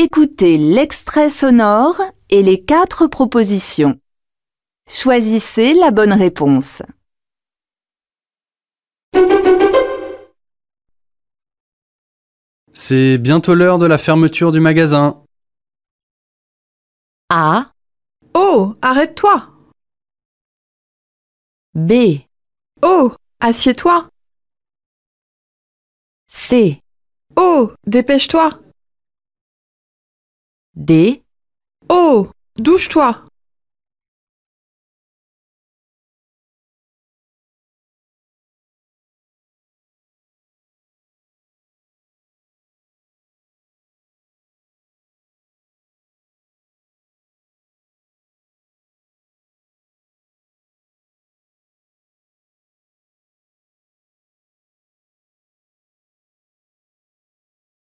Écoutez l'extrait sonore et les 4 propositions. Choisissez la bonne réponse. C'est bientôt l'heure de la fermeture du magasin. A, Oh, arrête-toi! B, Oh, assieds-toi! C, Oh, dépêche-toi! D, Oh, douche-toi!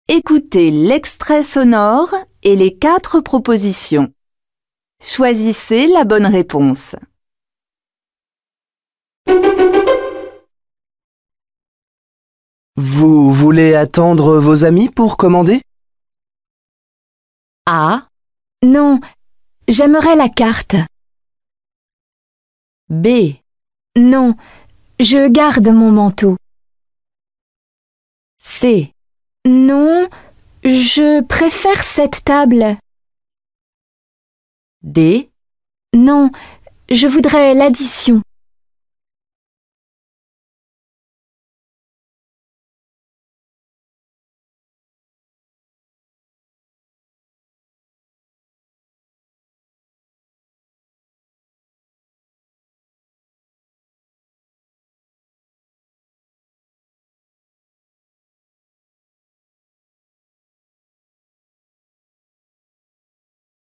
écoutez l'extrait sonore et les 4 propositions. Choisissez la bonne réponse. Vous voulez attendre vos amis pour commander? A, Non, j'aimerais la carte. B, Non, je garde mon manteau. C, Non, je préfère cette table. D, Non, je voudrais l'addition.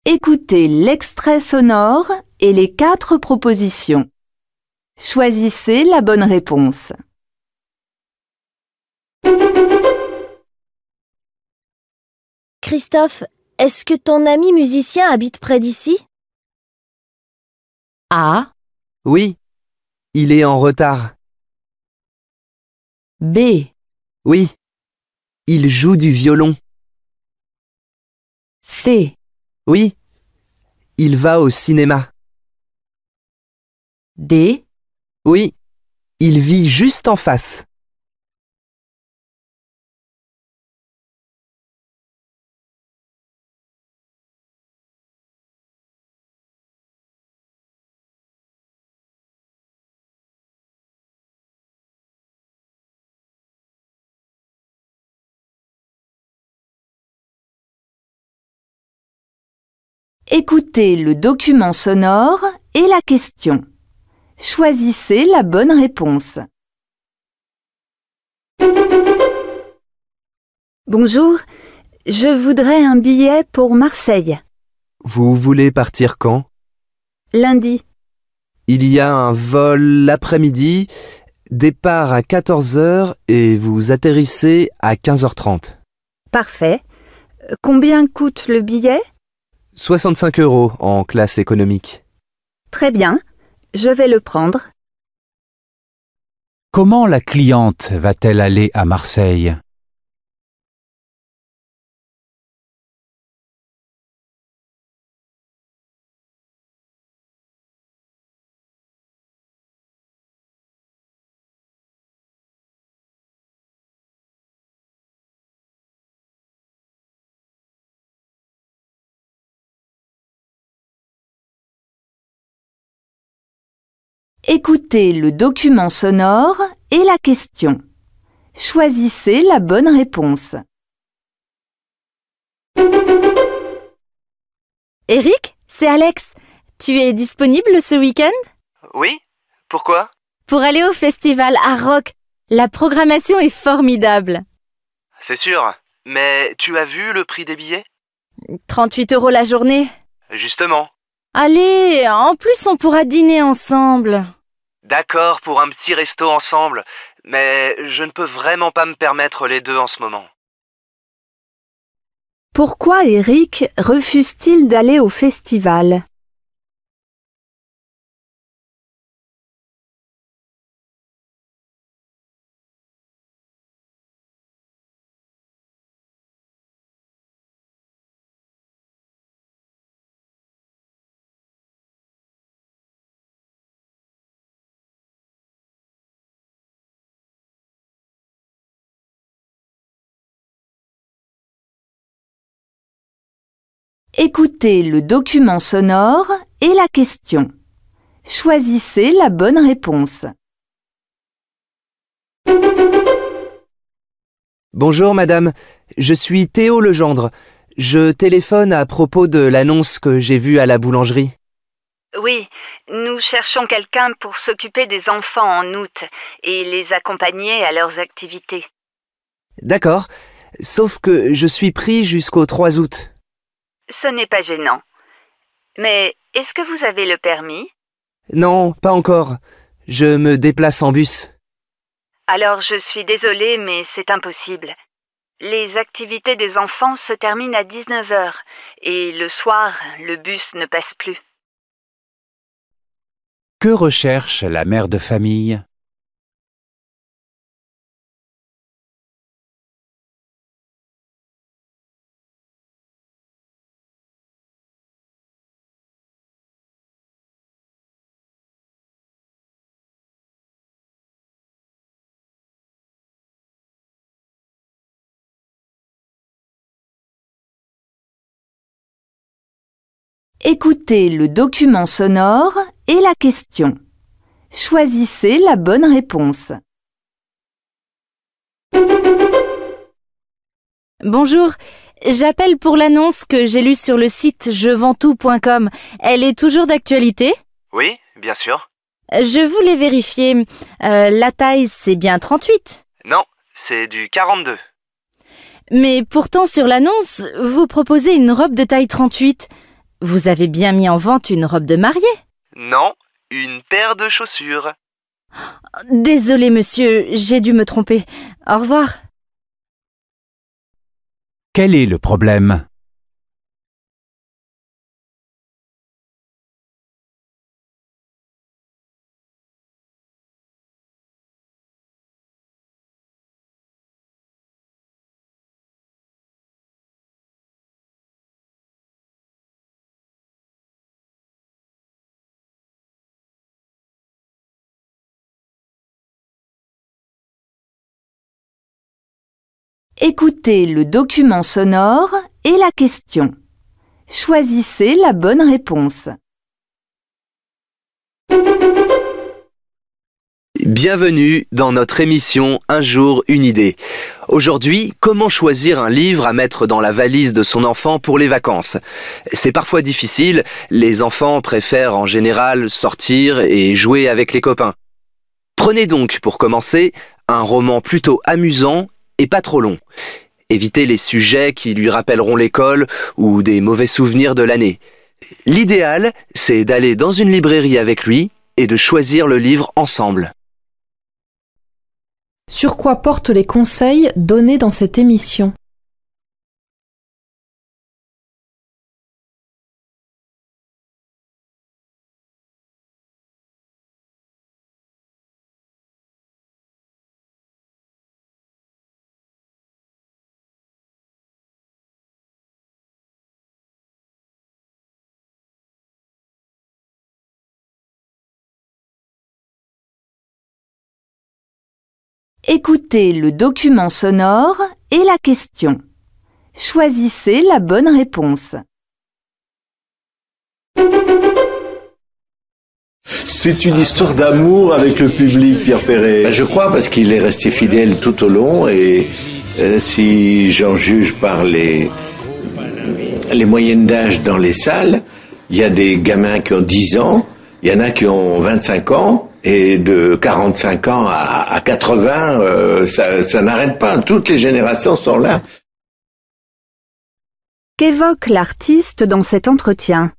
écoutez l'extrait sonore et les 4 propositions. Choisissez la bonne réponse. Christophe, est-ce que ton ami musicien habite près d'ici? A, Oui. Il est en retard. B, Oui. Il joue du violon. C, Oui. Il va au cinéma. D, Oui. Il vit juste en face. écoutez le document sonore et la question. Choisissez la bonne réponse. Bonjour, je voudrais un billet pour Marseille, Vous voulez partir quand? lundi. Il y a un vol l'après-midi, départ à 14 heures et vous atterrissez à 15h30. Parfait. Combien coûte le billet? 65 € en classe économique. Très bien, je vais le prendre. Comment la cliente va-t-elle aller à Marseille? Écoutez le document sonore et la question. Choisissez la bonne réponse. Eric, c'est Alex. Tu es disponible ce week-end? Oui? Pourquoi? Pour aller au festival à Rock. La programmation est formidable. C'est sûr. Mais tu as vu le prix des billets? 38 € la journée. Justement. Allez, en plus on pourra dîner ensemble. D'accord pour un petit resto ensemble, mais je ne peux vraiment pas me permettre les deux en ce moment. Pourquoi Eric refuse-t-il d'aller au festival? Écoutez le document sonore et la question. Choisissez la bonne réponse. Bonjour madame, je suis Théo Legendre. Je téléphone à propos de l'annonce que j'ai vue à la boulangerie. Oui, nous cherchons quelqu'un pour s'occuper des enfants en août et les accompagner à leurs activités. D'accord, sauf que je suis pris jusqu'au 3 août. Ce n'est pas gênant. Mais est-ce que vous avez le permis? Non, pas encore. Je me déplace en bus. Alors je suis désolée, mais c'est impossible. Les activités des enfants se terminent à 19h et le soir, le bus ne passe plus. Que recherche la mère de famille? Écoutez le document sonore et la question. Choisissez la bonne réponse. Bonjour, j'appelle pour l'annonce que j'ai lue sur le site jevendtout.com. Elle est toujours d'actualité? Oui, bien sûr. Je voulais vérifier. La taille, c'est bien 38? Non, c'est du 42. Mais pourtant, sur l'annonce, vous proposez une robe de taille 38. Vous avez bien mis en vente une robe de mariée? Non, une paire de chaussures. Désolé, monsieur, j'ai dû me tromper. Au revoir. Quel est le problème? Écoutez le document sonore et la question. Choisissez la bonne réponse. Bienvenue dans notre émission Un jour, une idée. Aujourd'hui, comment choisir un livre à mettre dans la valise de son enfant pour les vacances? C'est parfois difficile, les enfants préfèrent en général sortir et jouer avec les copains. Prenez donc, pour commencer, un roman plutôt amusant et pas trop long. Évitez les sujets qui lui rappelleront l'école ou des mauvais souvenirs de l'année. L'idéal, c'est d'aller dans une librairie avec lui et de choisir le livre ensemble. Sur quoi portent les conseils donnés dans cette émission? Écoutez le document sonore et la question. Choisissez la bonne réponse. C'est une histoire d'amour avec le public, Pierre Perret. Je crois, parce qu'il est resté fidèle tout au long, et si j'en juge par les moyennes d'âge dans les salles, il y a des gamins qui ont 10 ans, il y en a qui ont 25 ans, et de 45 ans à 80, ça n'arrête pas. Toutes les générations sont là. Qu'évoque l'artiste dans cet entretien?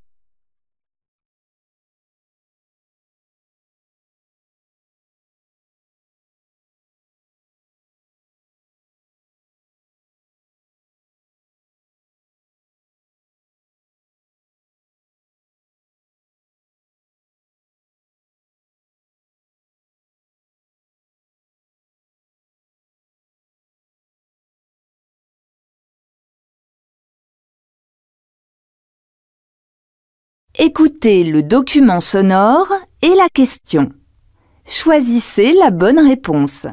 Écoutez le document sonore et la question. Choisissez la bonne réponse.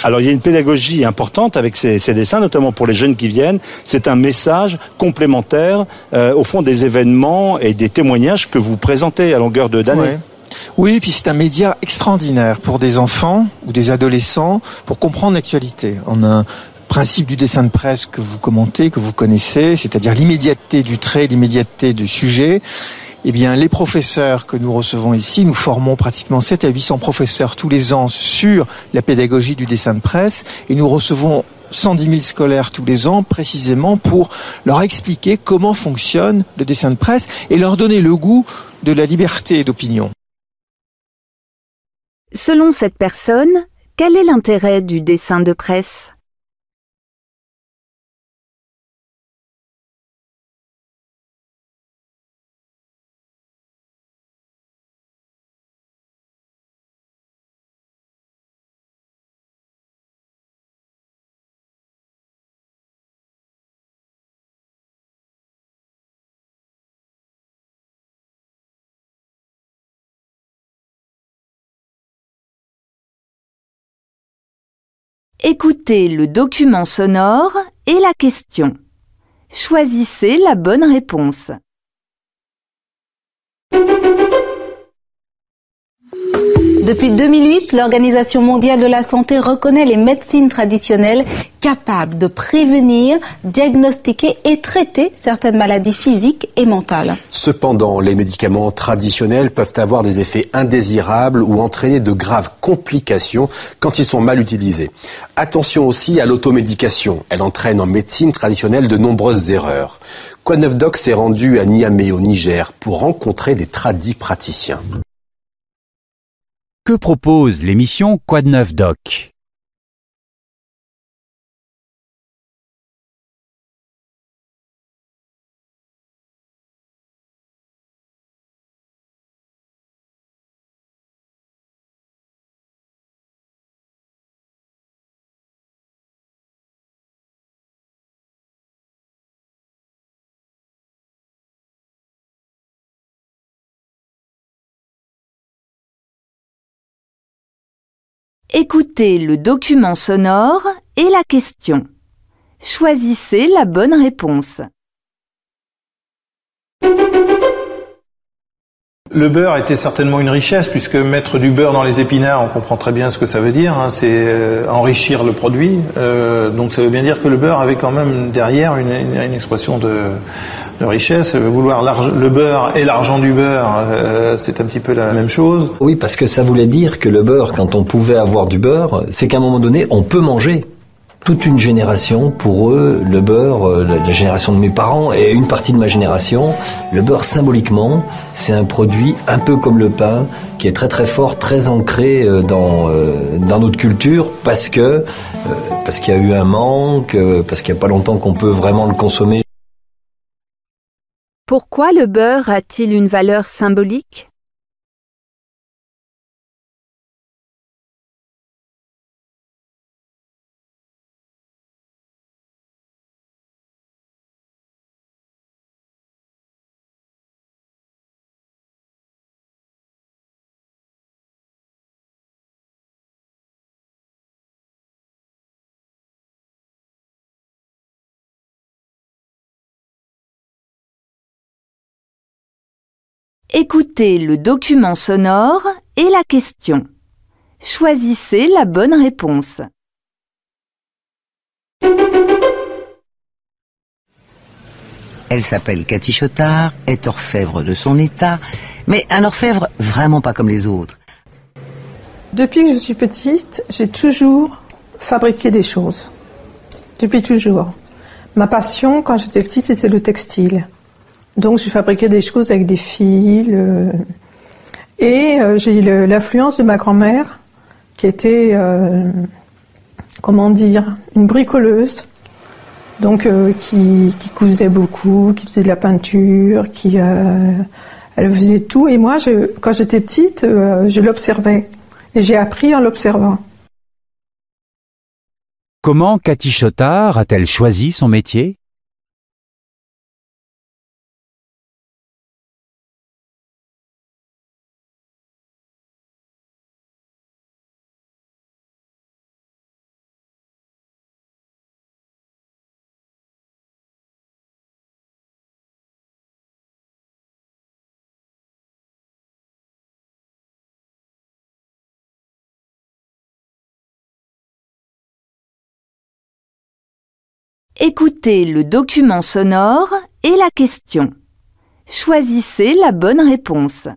Alors il y a une pédagogie importante avec ces dessins, notamment pour les jeunes qui viennent. C'est un message complémentaire au fond des événements et des témoignages que vous présentez à longueur d'année. Ouais. Oui, et puis c'est un média extraordinaire pour des enfants ou des adolescents pour comprendre l'actualité. On a un principe du dessin de presse que vous commentez, que vous connaissez, c'est-à-dire l'immédiateté du trait, l'immédiateté du sujet. Eh bien, les professeurs que nous recevons ici, nous formons pratiquement 700 à 800 professeurs tous les ans sur la pédagogie du dessin de presse et nous recevons 110 000 scolaires tous les ans précisément pour leur expliquer comment fonctionne le dessin de presse et leur donner le goût de la liberté d'opinion. Selon cette personne, quel est l'intérêt du dessin de presse ? Écoutez le document sonore et la question. Choisissez la bonne réponse. Depuis 2008, l'Organisation mondiale de la santé reconnaît les médecines traditionnelles capables de prévenir, diagnostiquer et traiter certaines maladies physiques et mentales. Cependant, les médicaments traditionnels peuvent avoir des effets indésirables ou entraîner de graves complications quand ils sont mal utilisés. Attention aussi à l'automédication. Elle entraîne en médecine traditionnelle de nombreuses erreurs. Quoi de neuf Doc s'est rendu à Niamey au Niger pour rencontrer des praticiens. Que propose l'émission Quoi de neuf Doc ? Écoutez le document sonore et la question. Choisissez la bonne réponse. Le beurre était certainement une richesse, puisque mettre du beurre dans les épinards, on comprend très bien ce que ça veut dire, hein, c'est enrichir le produit. Donc ça veut bien dire que le beurre avait quand même derrière une expression de richesse. Vouloir le beurre et l'argent du beurre, c'est un petit peu la même chose. Oui, parce que ça voulait dire que le beurre, quand on pouvait avoir du beurre, c'est qu'à un moment donné, on peut manger. Toute une génération, pour eux, le beurre, la génération de mes parents et une partie de ma génération, le beurre symboliquement, c'est un produit un peu comme le pain, qui est très très fort, très ancré dans notre culture, parce qu'il y a eu un manque, parce qu'il n'y a pas longtemps qu'on peut vraiment le consommer. Pourquoi le beurre a-t-il une valeur symbolique ? Écoutez le document sonore et la question. Choisissez la bonne réponse. Elle s'appelle Cathy Chotard, est orfèvre de son état, mais un orfèvre vraiment pas comme les autres. Depuis que je suis petite, j'ai toujours fabriqué des choses. Depuis toujours. Ma passion, quand j'étais petite, c'était le textile. Donc j'ai fabriqué des choses avec des fils. J'ai eu l'influence de ma grand-mère, qui était, une bricoleuse. Donc qui cousait beaucoup, qui faisait de la peinture, elle faisait tout. Et moi, quand j'étais petite, je l'observais. Et j'ai appris en l'observant. Comment Cathy Chotard a-t-elle choisi son métier ? Écoutez le document sonore et la question. Choisissez la bonne réponse.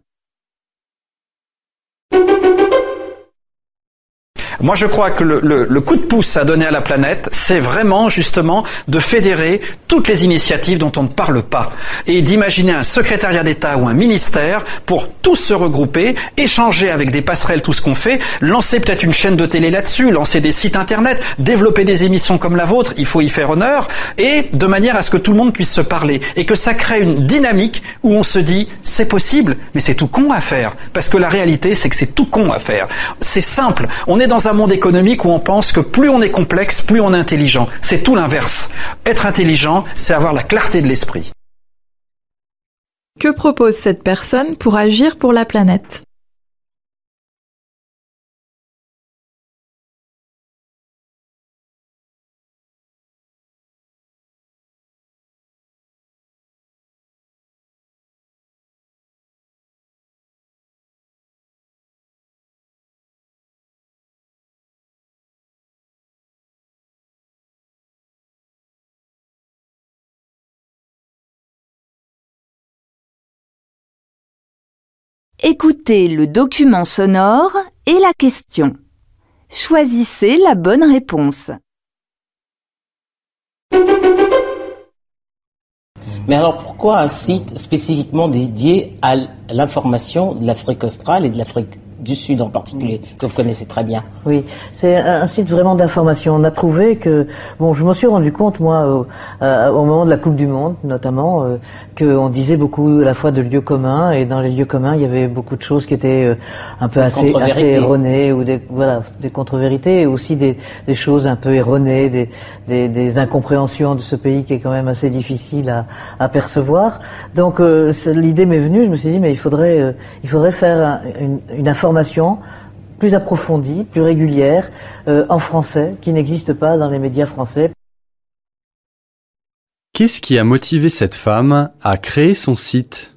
Moi, je crois que le coup de pouce à donner à la planète, c'est vraiment justement de fédérer toutes les initiatives dont on ne parle pas et d'imaginer un secrétariat d'État ou un ministère pour tous se regrouper, échanger avec des passerelles tout ce qu'on fait, lancer peut-être une chaîne de télé là-dessus, lancer des sites internet, développer des émissions comme la vôtre, il faut y faire honneur, et de manière à ce que tout le monde puisse se parler et que ça crée une dynamique où on se dit c'est possible, mais c'est tout con à faire, parce que la réalité c'est que c'est tout con à faire. C'est simple, on est dans un monde économique où on pense que plus on est complexe, plus on est intelligent. C'est tout l'inverse. Être intelligent, c'est avoir la clarté de l'esprit. Que propose cette personne pour agir pour la planète ? Écoutez le document sonore et la question. Choisissez la bonne réponse. Mais alors pourquoi un site spécifiquement dédié à l'information de l'Afrique australe et de l'Afrique du Sud en particulier, que vous connaissez très bien? Oui, c'est un site vraiment d'information. On a trouvé que, bon, je m'en suis rendu compte, moi, au moment de la Coupe du Monde, notamment, qu'on disait beaucoup à la fois de lieux communs, et dans les lieux communs, il y avait beaucoup de choses qui étaient un peu assez erronées, ou des contre-vérités, et aussi des choses un peu erronées, des incompréhensions de ce pays qui est quand même assez difficile à percevoir. Donc, l'idée m'est venue, je me suis dit, mais il faudrait faire une information plus approfondie, plus régulière, en français, qui n'existe pas dans les médias français. Qu'est-ce qui a motivé cette femme à créer son site ?